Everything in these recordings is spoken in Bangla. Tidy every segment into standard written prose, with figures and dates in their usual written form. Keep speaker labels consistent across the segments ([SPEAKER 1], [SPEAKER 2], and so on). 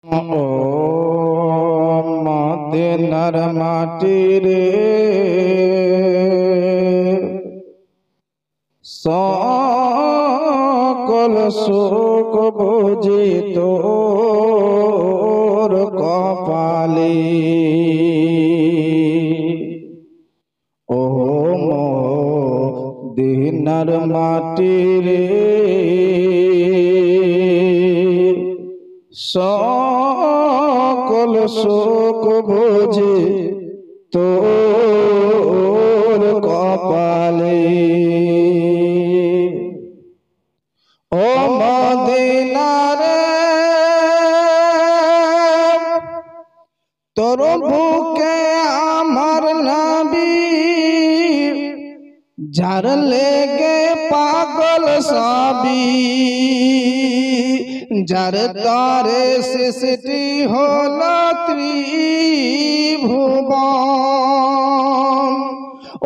[SPEAKER 1] ও মদিনার মাটি রে, সকল সুখ বুঝি তোর কপালে। ও মদিনার মাটি রে, সকল সুখ বুঝি তোর কপালে। ও মদিনা রে, তোর বুকে আমার নবী, যার লেগে পাগল সবই, যার তারে সৃষ্টি হলো ত্রিভুবন।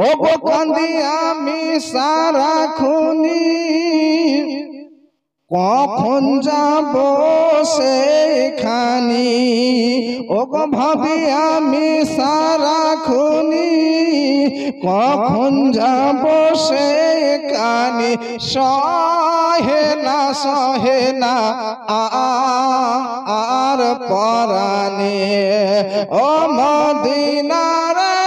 [SPEAKER 1] ও গো কান্দি আমি সারাক্ষণি, কখন যাব সেখানি। ও গো ভাবি আমি সারাক্ষণি, কখন যাব সেখানি। সহে না আর পরাণে। ও মদিনা রে,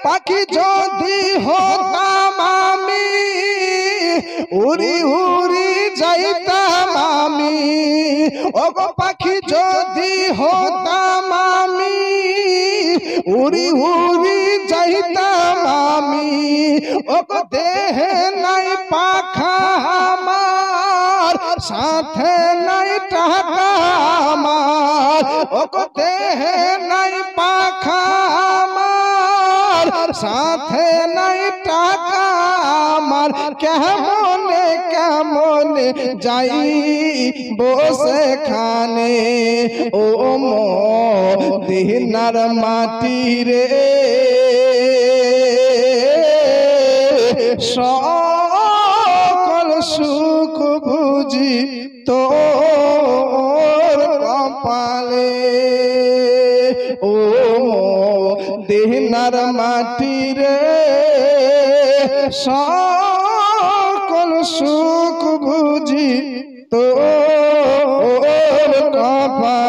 [SPEAKER 1] পাখি যদি হতাম আমি, উড়ি উড়ি যাইতাম আমি। ও গো পাখি যদি হতাম আমি, উড়ি উড়ি যাইতাম আমি। ও গো দেহে নাই পাখা আমার, সাথে নাই টাকা আমার। ও গো দেহে নাই পাখা আমার, সাথে নাই টাকা আমার। কেমনে কেমনে যাই বসে খানে। ও মদিনার মাটি রে, সকল সুখ বুঝি তোর কপালে। ও মদিনার মাটি রে, সকল সুখ বুঝি তোর কপালে।